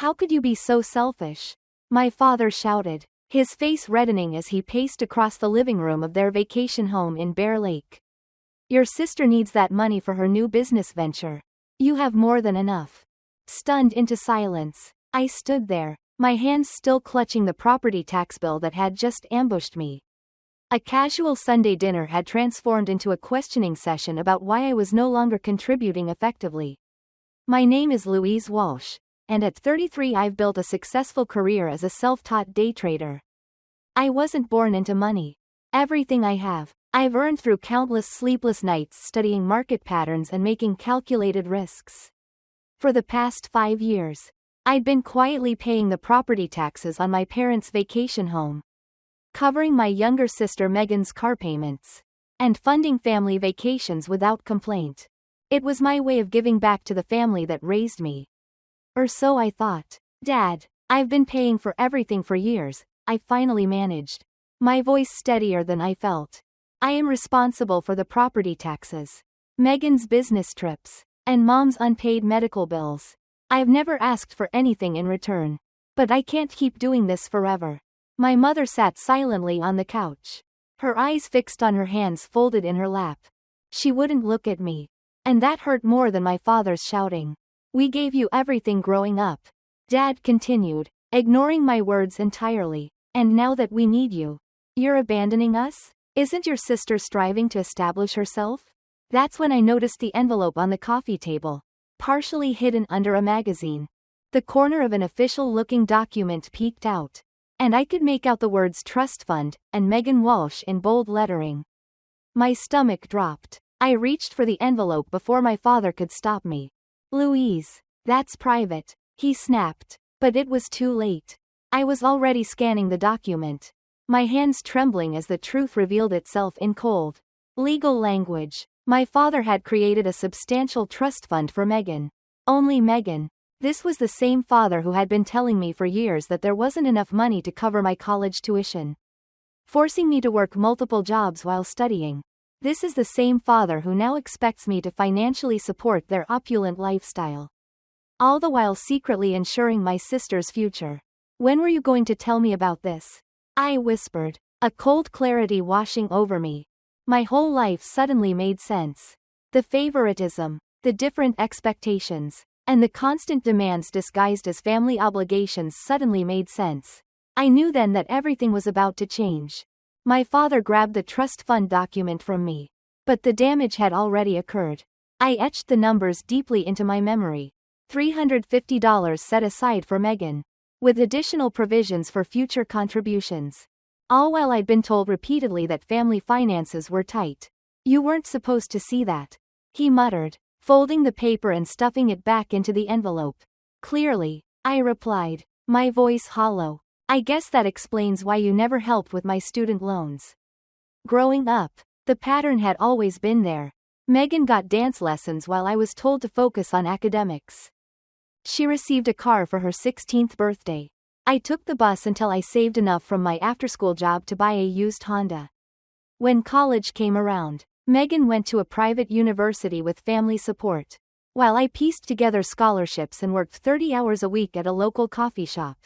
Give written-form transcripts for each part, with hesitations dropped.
How could you be so selfish? My father shouted, his face reddening as he paced across the living room of their vacation home in Bear Lake. Your sister needs that money for her new business venture. You have more than enough. Stunned into silence, I stood there, my hands still clutching the property tax bill that had just ambushed me. A casual Sunday dinner had transformed into a questioning session about why I was no longer contributing effectively. My name is Louise Walsh, and at 33 I've built a successful career as a self-taught day trader. I wasn't born into money. Everything I've earned through countless sleepless nights studying market patterns and making calculated risks. For the past 5 years, I'd been quietly paying the property taxes on my parents' vacation home, covering my younger sister Megan's car payments, and funding family vacations without complaint. It was my way of giving back to the family that raised me. Or so I thought. Dad, I've been paying for everything for years, I finally managed. My voice steadier than I felt. I am responsible for the property taxes, Megan's business trips, and Mom's unpaid medical bills. I've never asked for anything in return. But I can't keep doing this forever. My mother sat silently on the couch, her eyes fixed on her hands folded in her lap. She wouldn't look at me. And that hurt more than my father's shouting. We gave you everything growing up, Dad continued, ignoring my words entirely. And now that we need you, you're abandoning us? Isn't your sister striving to establish herself? That's when I noticed the envelope on the coffee table, partially hidden under a magazine. The corner of an official-looking document peeked out, and I could make out the words Trust Fund and Megan Walsh in bold lettering. My stomach dropped. I reached for the envelope before my father could stop me. Louise, that's private, he snapped, but it was too late. I was already scanning the document, my hands trembling as the truth revealed itself in cold, legal language. My father had created a substantial trust fund for Megan. Only Megan. This was the same father who had been telling me for years that there wasn't enough money to cover my college tuition, forcing me to work multiple jobs while studying. This is the same father who now expects me to financially support their opulent lifestyle, all the while secretly ensuring my sister's future. When were you going to tell me about this? I whispered, a cold clarity washing over me. My whole life suddenly made sense. The favoritism, the different expectations, and the constant demands disguised as family obligations suddenly made sense. I knew then that everything was about to change. My father grabbed the trust fund document from me. But the damage had already occurred. I etched the numbers deeply into my memory. $350 set aside for Megan, with additional provisions for future contributions. All while I'd been told repeatedly that family finances were tight. You weren't supposed to see that, he muttered, folding the paper and stuffing it back into the envelope. Clearly, I replied, my voice hollow. I guess that explains why you never helped with my student loans. Growing up, the pattern had always been there. Megan got dance lessons while I was told to focus on academics. She received a car for her 16th birthday. I took the bus until I saved enough from my after-school job to buy a used Honda. When college came around, Megan went to a private university with family support, while I pieced together scholarships and worked 30 hours a week at a local coffee shop.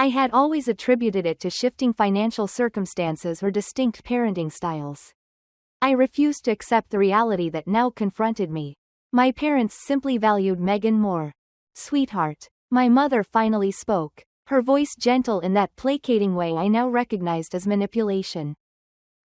I had always attributed it to shifting financial circumstances or distinct parenting styles. I refused to accept the reality that now confronted me. My parents simply valued Megan more. Sweetheart, my mother finally spoke, her voice gentle in that placating way I now recognized as manipulation.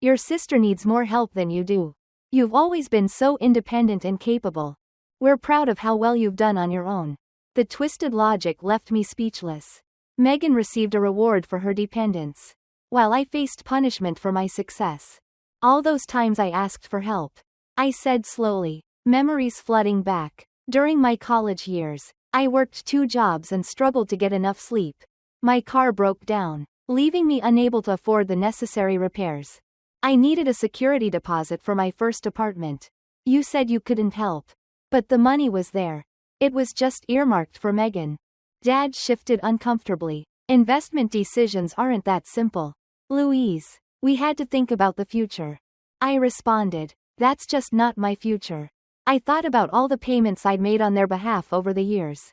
Your sister needs more help than you do. You've always been so independent and capable. We're proud of how well you've done on your own. The twisted logic left me speechless. Megan received a reward for her dependence, while I faced punishment for my success. All those times I asked for help, I said slowly, memories flooding back. During my college years, I worked 2 jobs and struggled to get enough sleep. My car broke down, leaving me unable to afford the necessary repairs. I needed a security deposit for my first apartment. You said you couldn't help. But the money was there. It was just earmarked for Megan. Dad shifted uncomfortably. Investment decisions aren't that simple, Louise. We had to think about the future. I responded, that's just not my future. I thought about all the payments I'd made on their behalf over the years.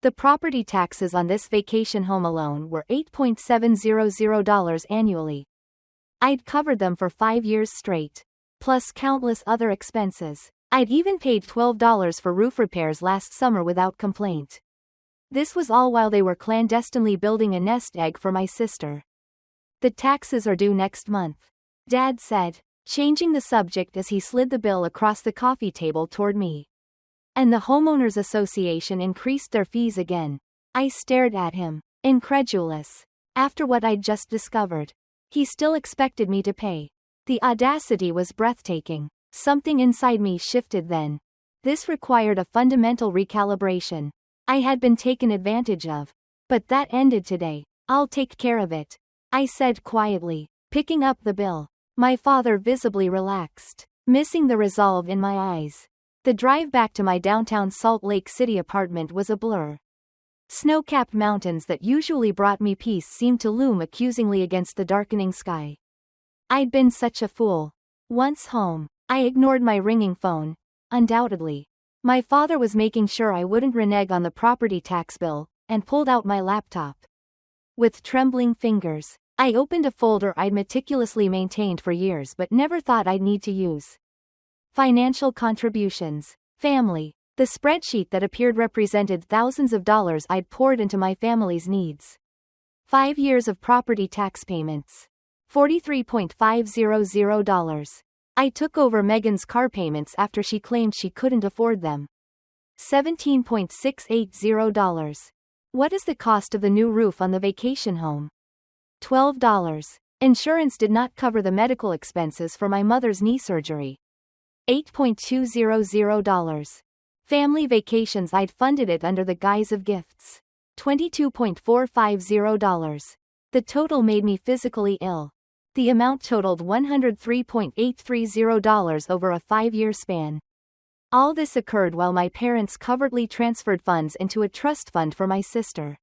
The property taxes on this vacation home alone were $8,700 annually. I'd covered them for 5 years straight, plus countless other expenses. I'd even paid $12 for roof repairs last summer without complaint. This was all while they were clandestinely building a nest egg for my sister. The taxes are due next month, Dad said, changing the subject as he slid the bill across the coffee table toward me. And the Homeowners Association increased their fees again. I stared at him, incredulous. After what I'd just discovered, he still expected me to pay. The audacity was breathtaking. Something inside me shifted then. This required a fundamental recalibration. I had been taken advantage of. But that ended today. I'll take care of it, I said quietly, picking up the bill. My father visibly relaxed, missing the resolve in my eyes. The drive back to my downtown Salt Lake City apartment was a blur. Snow-capped mountains that usually brought me peace seemed to loom accusingly against the darkening sky. I'd been such a fool. Once home, I ignored my ringing phone. Undoubtedly, my father was making sure I wouldn't renege on the property tax bill, and pulled out my laptop. With trembling fingers, I opened a folder I'd meticulously maintained for years but never thought I'd need to use. Financial contributions. Family. The spreadsheet that appeared represented thousands of dollars I'd poured into my family's needs. 5 years of property tax payments. $43,500. I took over Megan's car payments after she claimed she couldn't afford them. $17,680. What is the cost of the new roof on the vacation home? $12. Insurance did not cover the medical expenses for my mother's knee surgery. $8,200. Family vacations I'd funded it under the guise of gifts. $22,450. The total made me physically ill. The amount totaled $103,830 over a 5-year span. All this occurred while my parents covertly transferred funds into a trust fund for my sister.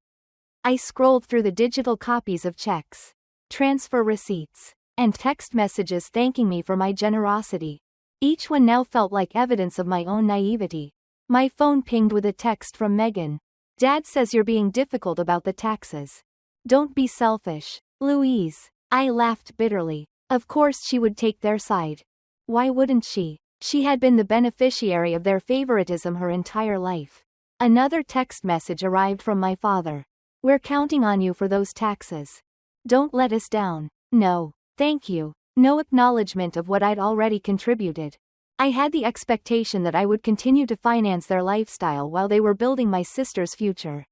I scrolled through the digital copies of checks, transfer receipts, and text messages thanking me for my generosity. Each one now felt like evidence of my own naivety. My phone pinged with a text from Megan. Dad says you're being difficult about the taxes. Don't be selfish, Louise. I laughed bitterly. Of course she would take their side. Why wouldn't she? She had been the beneficiary of their favoritism her entire life. Another text message arrived from my father. We're counting on you for those taxes. Don't let us down. No, thank you. No acknowledgement of what I'd already contributed. I had the expectation that I would continue to finance their lifestyle while they were building my sister's future.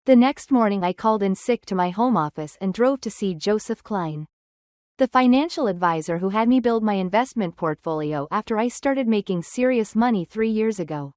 The next morning I called in sick to my home office and drove to see Joseph Klein, the financial advisor who had me build my investment portfolio after I started making serious money 3 years ago.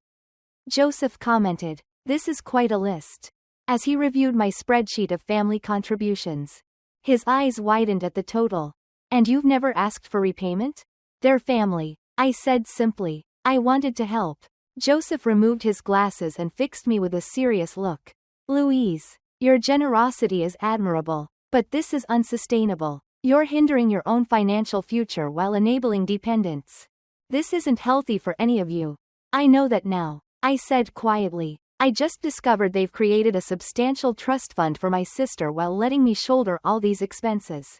Joseph commented, "This is quite a list," as he reviewed my spreadsheet of family contributions. His eyes widened at the total. And you've never asked for repayment? They're family, I said simply. I wanted to help. Joseph removed his glasses and fixed me with a serious look. Louise, your generosity is admirable, but this is unsustainable. You're hindering your own financial future while enabling dependents. This isn't healthy for any of you. I know that now, I said quietly. I just discovered they've created a substantial trust fund for my sister while letting me shoulder all these expenses.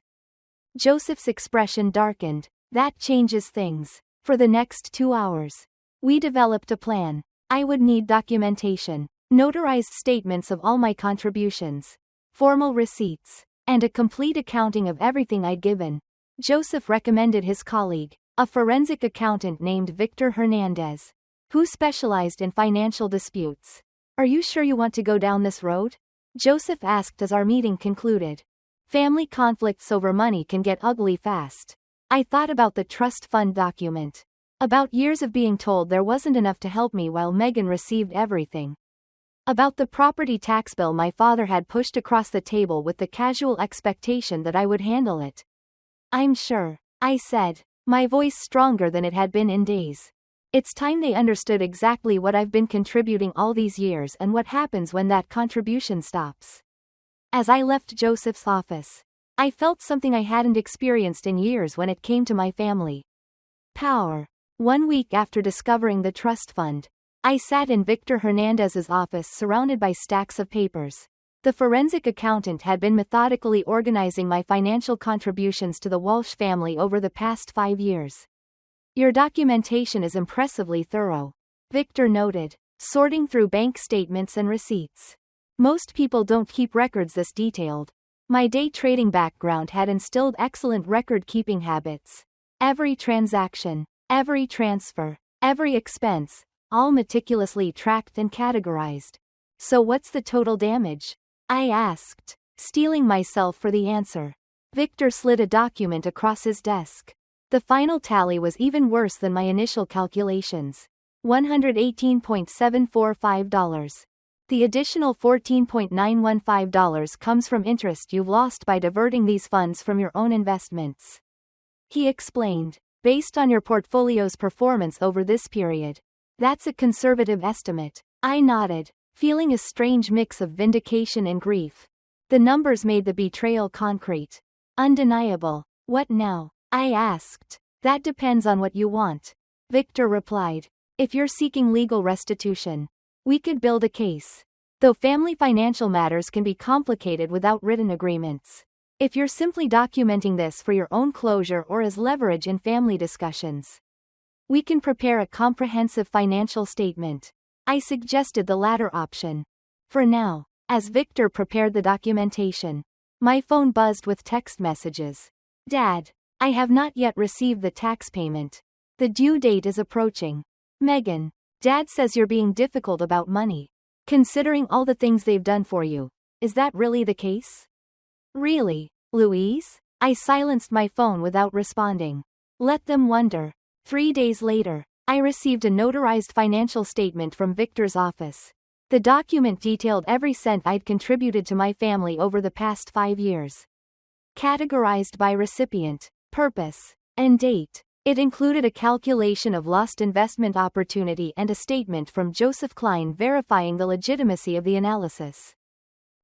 Joseph's expression darkened. That changes things. For the next 2 hours, we developed a plan. I would need documentation, notarized statements of all my contributions, formal receipts, and a complete accounting of everything I'd given. Joseph recommended his colleague, a forensic accountant named Victor Hernandez, who specialized in financial disputes. Are you sure you want to go down this road? Joseph asked as our meeting concluded. Family conflicts over money can get ugly fast. I thought about the trust fund document. About years of being told there wasn't enough to help me while Megan received everything. About the property tax bill my father had pushed across the table with the casual expectation that I would handle it. I'm sure, I said, my voice stronger than it had been in days. It's time they understood exactly what I've been contributing all these years and what happens when that contribution stops. As I left Joseph's office, I felt something I hadn't experienced in years when it came to my family. Power. 1 week after discovering the trust fund, I sat in Victor Hernandez's office surrounded by stacks of papers. The forensic accountant had been methodically organizing my financial contributions to the Walsh family over the past 5 years. Your documentation is impressively thorough, Victor noted, sorting through bank statements and receipts. Most people don't keep records this detailed. My day trading background had instilled excellent record-keeping habits. Every transaction, every transfer, every expense, all meticulously tracked and categorized. So what's the total damage? I asked, steeling myself for the answer. Victor slid a document across his desk. The final tally was even worse than my initial calculations. $118.745. The additional $14.915 comes from interest you've lost by diverting these funds from your own investments. He explained, based on your portfolio's performance over this period. That's a conservative estimate. I nodded, feeling a strange mix of vindication and grief. The numbers made the betrayal concrete. Undeniable. What now? I asked. That depends on what you want, Victor replied. If you're seeking legal restitution, we could build a case. Though family financial matters can be complicated without written agreements. If you're simply documenting this for your own closure or as leverage in family discussions, we can prepare a comprehensive financial statement. I suggested the latter option. For now, as Victor prepared the documentation, my phone buzzed with text messages. Dad, I have not yet received the tax payment. The due date is approaching. Megan, Dad says you're being difficult about money. Considering all the things they've done for you, is that really the case? Really, Louise? I silenced my phone without responding. Let them wonder. 3 days later, I received a notarized financial statement from Victor's office. The document detailed every cent I'd contributed to my family over the past 5 years. Categorized by recipient, purpose, and date. It included a calculation of lost investment opportunity and a statement from Joseph Klein verifying the legitimacy of the analysis.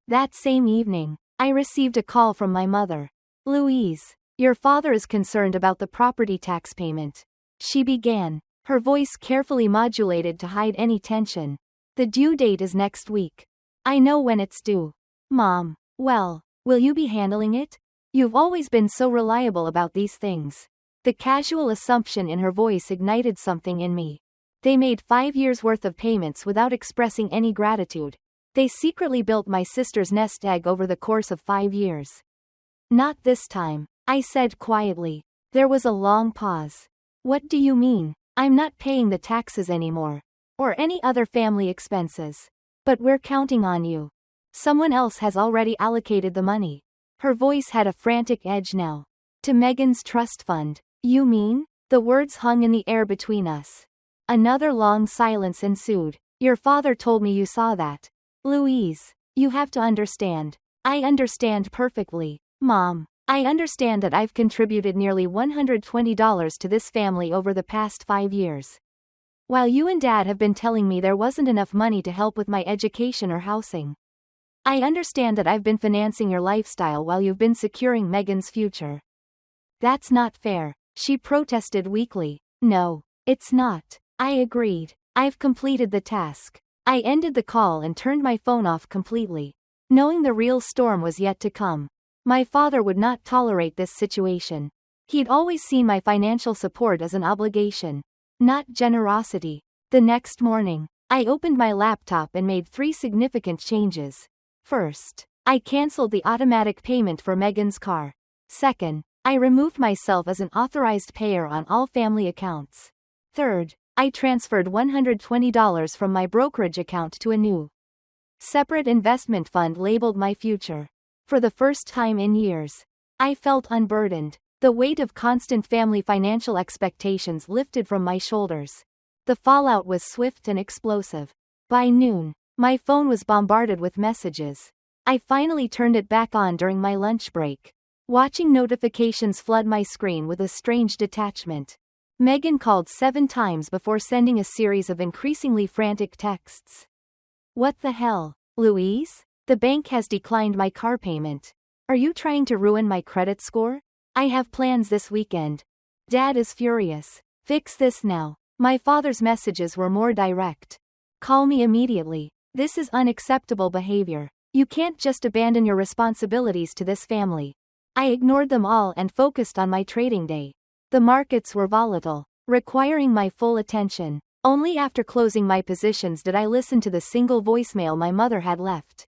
That same evening, I received a call from my mother. Louise, your father is concerned about the property tax payment. She began, her voice carefully modulated to hide any tension. The due date is next week. I know when it's due. Mom, well, will you be handling it? You've always been so reliable about these things. The casual assumption in her voice ignited something in me. They made 5 years' worth of payments without expressing any gratitude. They secretly built my sister's nest egg over the course of 5 years. Not this time, I said quietly. There was a long pause. What do you mean? I'm not paying the taxes anymore. Or any other family expenses. But we're counting on you. Someone else has already allocated the money. Her voice had a frantic edge now. To Megan's trust fund. You mean? The words hung in the air between us. Another long silence ensued. Your father told me you saw that. Louise, you have to understand. I understand perfectly, Mom. I understand that I've contributed nearly $120 to this family over the past 5 years. While you and Dad have been telling me there wasn't enough money to help with my education or housing. I understand that I've been financing your lifestyle while you've been securing Megan's future. That's not fair, she protested weakly. No, it's not. I agreed. I've completed the task. I ended the call and turned my phone off completely. Knowing the real storm was yet to come. My father would not tolerate this situation. He'd always seen my financial support as an obligation, not generosity. The next morning, I opened my laptop and made 3 significant changes. First, I canceled the automatic payment for Megan's car. Second, I removed myself as an authorized payer on all family accounts. Third, I transferred $120 from my brokerage account to a new, separate investment fund labeled My Future. For the first time in years, I felt unburdened. The weight of constant family financial expectations lifted from my shoulders. The fallout was swift and explosive. By noon, my phone was bombarded with messages. I finally turned it back on during my lunch break, watching notifications flood my screen with a strange detachment. Megan called 7 times before sending a series of increasingly frantic texts. What the hell, Louise? The bank has declined my car payment. Are you trying to ruin my credit score? I have plans this weekend. Dad is furious. Fix this now. My father's messages were more direct. Call me immediately. This is unacceptable behavior. You can't just abandon your responsibilities to this family. I ignored them all and focused on my trading day. The markets were volatile, requiring my full attention. Only after closing my positions did I listen to the single voicemail my mother had left.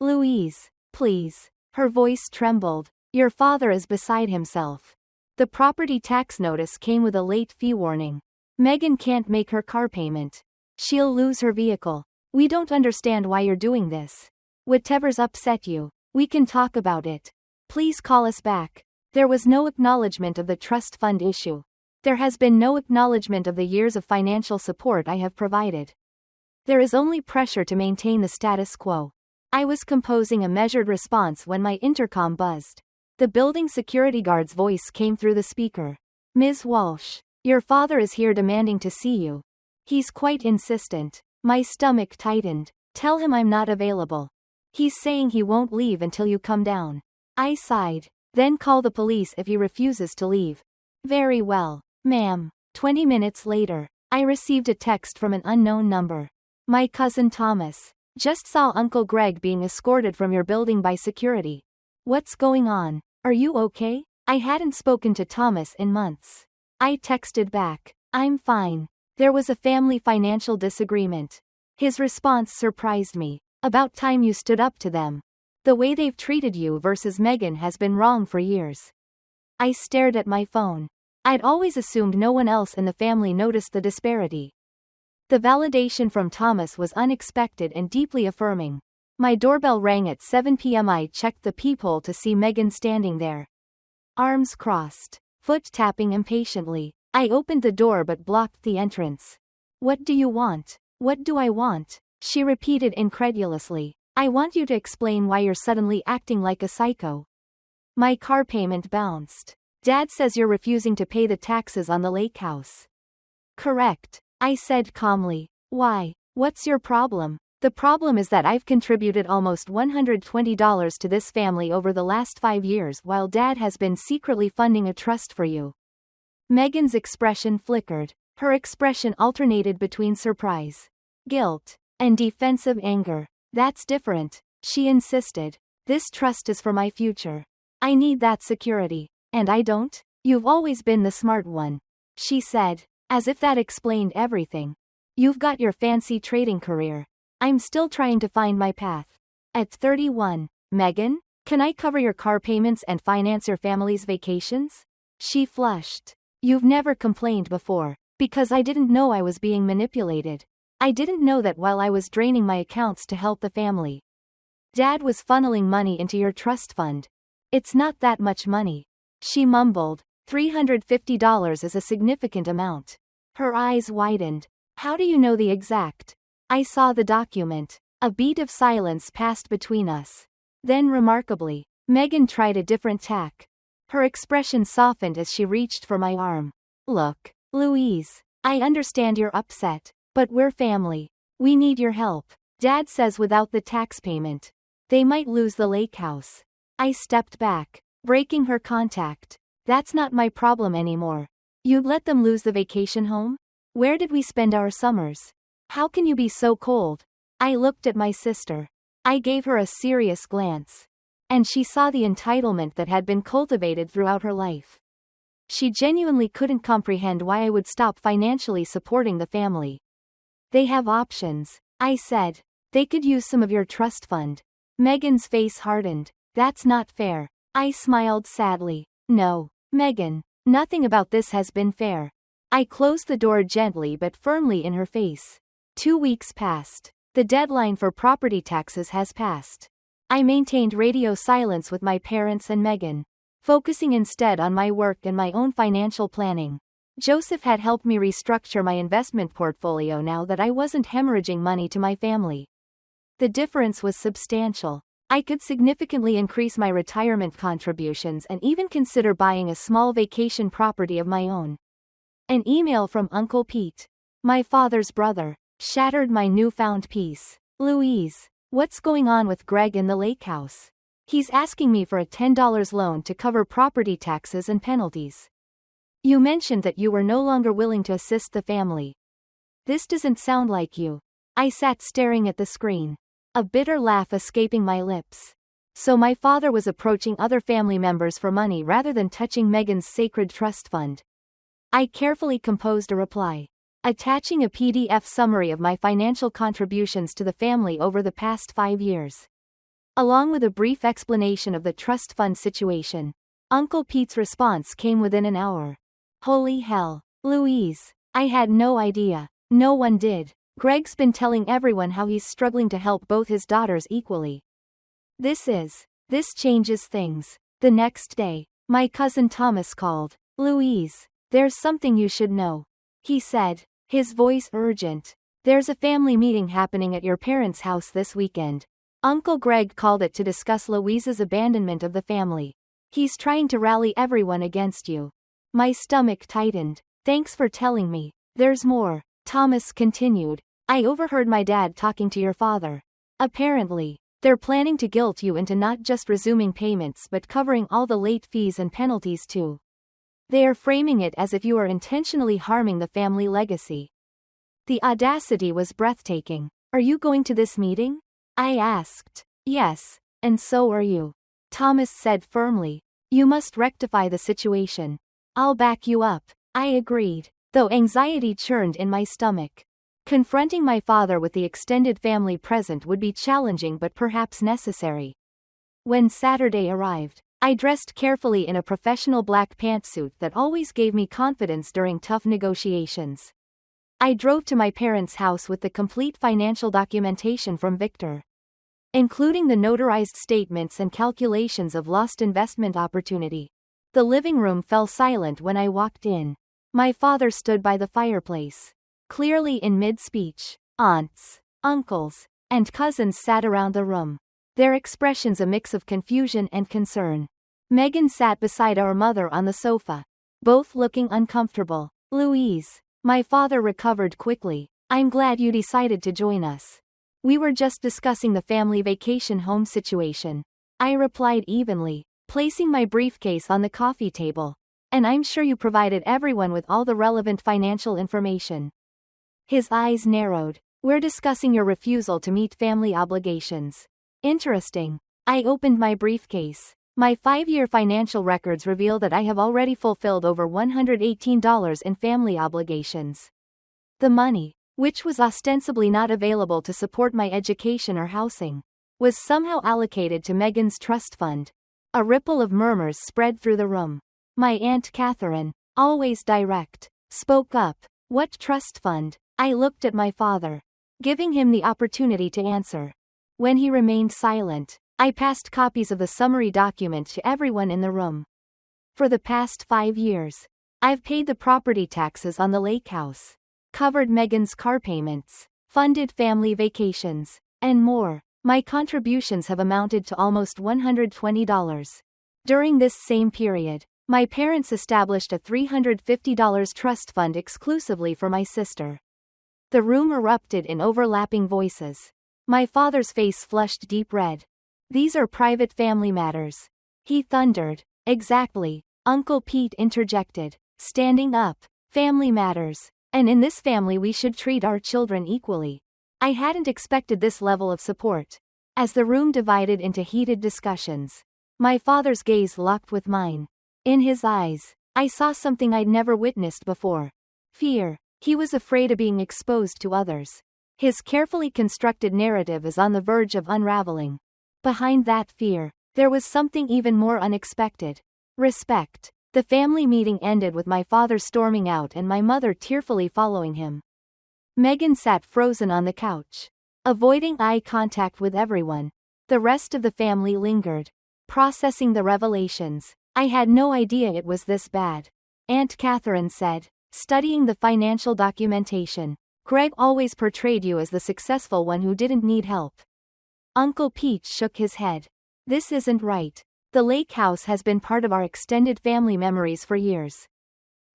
Louise, please. Her voice trembled. Your father is beside himself. The property tax notice came with a late fee warning. Megan can't make her car payment. She'll lose her vehicle. We don't understand why you're doing this. Whatever's upset you, we can talk about it. Please call us back. There was no acknowledgement of the trust fund issue. There has been no acknowledgement of the years of financial support I have provided. There is only pressure to maintain the status quo. I was composing a measured response when my intercom buzzed. The building security guard's voice came through the speaker. Ms. Walsh, your father is here demanding to see you. He's quite insistent. My stomach tightened. Tell him I'm not available. He's saying he won't leave until you come down. I sighed. Then call the police if he refuses to leave. Very well, ma'am. 20 minutes later, I received a text from an unknown number. My cousin Thomas. Just saw Uncle Greg being escorted from your building by security. What's going on? Are you okay? I hadn't spoken to Thomas in months. I texted back. I'm fine. There was a family financial disagreement. His response surprised me. About time you stood up to them. The way they've treated you versus Megan has been wrong for years. I stared at my phone. I'd always assumed no one else in the family noticed the disparity. The validation from Thomas was unexpected and deeply affirming. My doorbell rang at 7 p.m. I checked the peephole to see Megan standing there. Arms crossed, foot tapping impatiently. I opened the door but blocked the entrance. What do you want? What do I want? She repeated incredulously. I want you to explain why you're suddenly acting like a psycho. My car payment bounced. Dad says you're refusing to pay the taxes on the lake house. Correct, I said calmly. Why? What's your problem? The problem is that I've contributed almost $120 to this family over the last 5 years while Dad has been secretly funding a trust for you. Megan's expression flickered. Her expression alternated between surprise, guilt, and defensive anger. That's different, she insisted. This trust is for my future. I need that security. And I don't? You've always been the smart one, she said, as if that explained everything. You've got your fancy trading career. I'm still trying to find my path. At 31, Megan, can I cover your car payments and finance your family's vacations? She flushed. You've never complained before, because I didn't know I was being manipulated. I didn't know that while I was draining my accounts to help the family, Dad was funneling money into your trust fund. It's not that much money. She mumbled. $350 is a significant amount. Her eyes widened. How do you know the exact? I saw the document. A beat of silence passed between us. Then remarkably, Megan tried a different tack. Her expression softened as she reached for my arm. Look, Louise, I understand you're upset, but we're family. We need your help. Dad says without the tax payment, they might lose the lake house. I stepped back, breaking her contact. That's not my problem anymore. You'd let them lose the vacation home? Where did we spend our summers? How can you be so cold? I looked at my sister. I gave her a serious glance. And she saw the entitlement that had been cultivated throughout her life. She genuinely couldn't comprehend why I would stop financially supporting the family. They have options, I said. They could use some of your trust fund. Megan's face hardened. That's not fair. I smiled sadly. No, Megan, nothing about this has been fair. I closed the door gently but firmly in her face. 2 weeks passed. The deadline for property taxes has passed. I maintained radio silence with my parents and Megan, focusing instead on my work and my own financial planning. Joseph had helped me restructure my investment portfolio now that I wasn't hemorrhaging money to my family. The difference was substantial. I could significantly increase my retirement contributions and even consider buying a small vacation property of my own. An email from Uncle Pete, my father's brother, shattered my newfound peace. Louise, what's going on with Greg in the lake house? He's asking me for a $10 loan to cover property taxes and penalties. You mentioned that you were no longer willing to assist the family. This doesn't sound like you. I sat staring at the screen, a bitter laugh escaping my lips. So my father was approaching other family members for money rather than touching Megan's sacred trust fund. I carefully composed a reply, attaching a PDF summary of my financial contributions to the family over the past 5 years, along with a brief explanation of the trust fund situation. Uncle Pete's response came within an hour. Holy hell, Louise. I had no idea. No one did. Greg's been telling everyone how he's struggling to help both his daughters equally. This changes things. The next day, my cousin Thomas called. Louise, there's something you should know, he said, his voice urgent. There's a family meeting happening at your parents' house this weekend. Uncle Greg called it to discuss Louise's abandonment of the family. He's trying to rally everyone against you. My stomach tightened. Thanks for telling me. There's more, Thomas continued. I overheard my dad talking to your father. Apparently, they're planning to guilt you into not just resuming payments but covering all the late fees and penalties too. They are framing it as if you are intentionally harming the family legacy. The audacity was breathtaking. Are you going to this meeting? I asked. Yes, and so are you, Thomas said firmly. You must rectify the situation. I'll back you up, I agreed, though anxiety churned in my stomach. Confronting my father with the extended family present would be challenging but perhaps necessary. When Saturday arrived, I dressed carefully in a professional black pantsuit that always gave me confidence during tough negotiations. I drove to my parents' house with the complete financial documentation from Victor, including the notarized statements and calculations of lost investment opportunity. The living room fell silent when I walked in. My father stood by the fireplace, clearly in mid-speech. Aunts, uncles, and cousins sat around the room, their expressions a mix of confusion and concern. Megan sat beside our mother on the sofa, both looking uncomfortable. Louise, my father recovered quickly. I'm glad you decided to join us. We were just discussing the family vacation home situation, I replied evenly, placing my briefcase on the coffee table. And I'm sure you provided everyone with all the relevant financial information. His eyes narrowed. We're discussing your refusal to meet family obligations. Interesting. I opened my briefcase. My 5-year financial records reveal that I have already fulfilled over $118 in family obligations. The money, which was ostensibly not available to support my education or housing, was somehow allocated to Megan's trust fund. A ripple of murmurs spread through the room. My Aunt Catherine, always direct, spoke up. What trust fund? I looked at my father, giving him the opportunity to answer. When he remained silent, I passed copies of the summary document to everyone in the room. For the past 5 years, I've paid the property taxes on the lake house, covered Megan's car payments, funded family vacations, and more. My contributions have amounted to almost $120. During this same period, my parents established a $350 trust fund exclusively for my sister. The room erupted in overlapping voices. My father's face flushed deep red. These are private family matters, he thundered. Exactly, Uncle Pete interjected, standing up. Family matters. And in this family we should treat our children equally. I hadn't expected this level of support. As the room divided into heated discussions, my father's gaze locked with mine. In his eyes, I saw something I'd never witnessed before. Fear. He was afraid of being exposed to others. His carefully constructed narrative is on the verge of unraveling. Behind that fear, there was something even more unexpected. Respect. The family meeting ended with my father storming out and my mother tearfully following him. Megan sat frozen on the couch, avoiding eye contact with everyone. The rest of the family lingered, processing the revelations. I had no idea it was this bad, Aunt Catherine said, studying the financial documentation. Greg always portrayed you as the successful one who didn't need help. Uncle Pete shook his head. This isn't right. The lake house has been part of our extended family memories for years.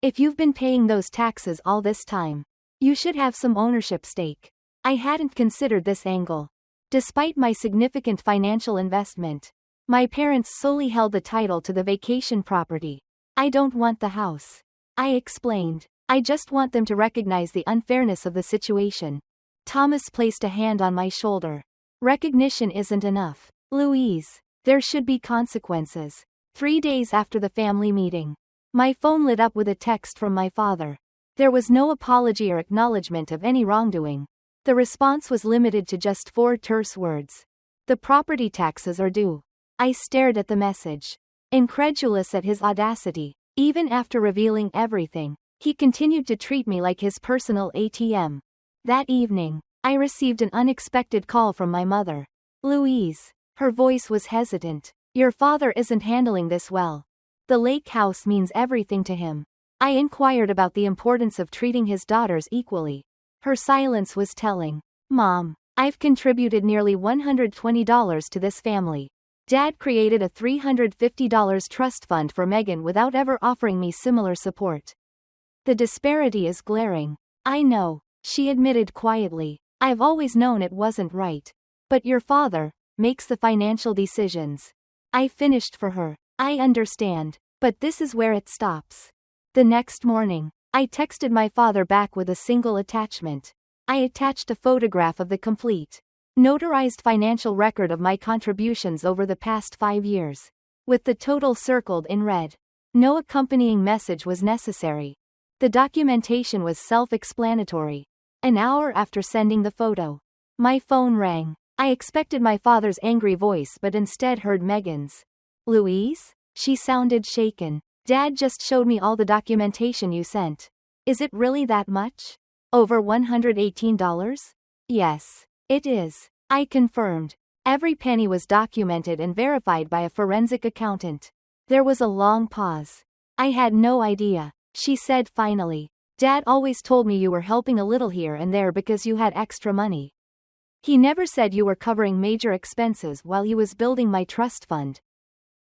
If you've been paying those taxes all this time, you should have some ownership stake. I hadn't considered this angle. Despite my significant financial investment, my parents solely held the title to the vacation property. I don't want the house, I explained. I just want them to recognize the unfairness of the situation. Thomas placed a hand on my shoulder. Recognition isn't enough. Louise, there should be consequences. 3 days after the family meeting, my phone lit up with a text from my father. There was no apology or acknowledgement of any wrongdoing. The response was limited to just 4 terse words. The property taxes are due. I stared at the message, incredulous at his audacity. Even after revealing everything, he continued to treat me like his personal ATM. That evening, I received an unexpected call from my mother. Louise. Her voice was hesitant. Your father isn't handling this well. The lake house means everything to him. I inquired about the importance of treating his daughters equally. Her silence was telling. Mom, I've contributed nearly $120 to this family. Dad created a $350 trust fund for Megan without ever offering me similar support. The disparity is glaring. I know, she admitted quietly. I've always known it wasn't right. But your father makes the financial decisions. I finished for her. I understand. But this is where it stops. The next morning, I texted my father back with a single attachment. I attached a photograph of the complete, notarized financial record of my contributions over the past 5 years, with the total circled in red. No accompanying message was necessary. The documentation was self-explanatory. An hour after sending the photo, my phone rang. I expected my father's angry voice but instead heard Megan's. Louise? She sounded shaken. Dad just showed me all the documentation you sent. Is it really that much? Over $118? Yes, it is. I confirmed. Every penny was documented and verified by a forensic accountant. There was a long pause. I had no idea, she said finally. Dad always told me you were helping a little here and there because you had extra money. He never said you were covering major expenses while he was building my trust fund.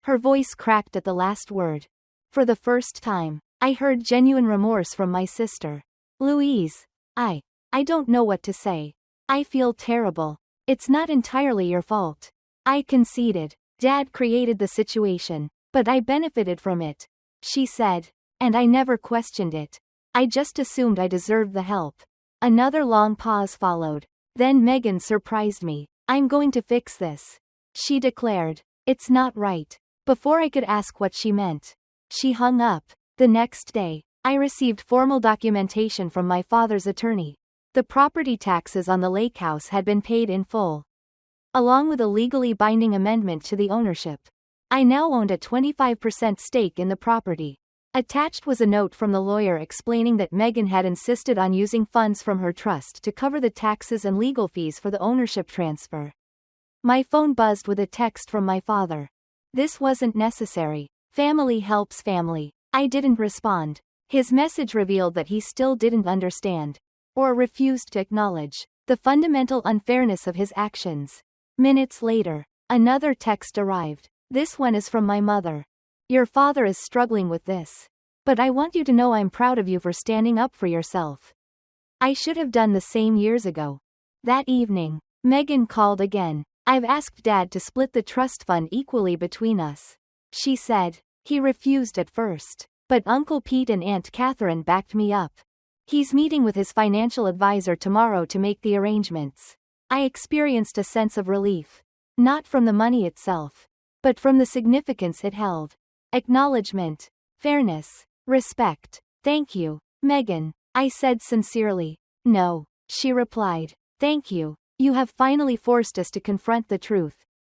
Her voice cracked at the last word. For the first time, I heard genuine remorse from my sister. Louise, I don't know what to say. I feel terrible. It's not entirely your fault. I conceded. Dad created the situation, but I benefited from it, she said. And I never questioned it. I just assumed I deserved the help. Another long pause followed. Then Megan surprised me. I'm going to fix this, she declared. It's not right. Before I could ask what she meant, she hung up. The next day, I received formal documentation from my father's attorney. The property taxes on the lake house had been paid in full, along with a legally binding amendment to the ownership. I now owned a 25% stake in the property. Attached was a note from the lawyer explaining that Megan had insisted on using funds from her trust to cover the taxes and legal fees for the ownership transfer. My phone buzzed with a text from my father. This wasn't necessary. Family helps family. I didn't respond. His message revealed that he still didn't understand, or refused to acknowledge, the fundamental unfairness of his actions. Minutes later, another text arrived. This one is from my mother. Your father is struggling with this. But I want you to know I'm proud of you for standing up for yourself. I should have done the same years ago. That evening, Megan called again. I've asked Dad to split the trust fund equally between us, she said. He refused at first, but Uncle Pete and Aunt Catherine backed me up. He's meeting with his financial advisor tomorrow to make the arrangements. I experienced a sense of relief. Not from the money itself, but from the significance it held. Acknowledgement, fairness, respect. Thank you, Megan, I said sincerely. No, she replied. Thank you. You have finally forced us to confront the truth.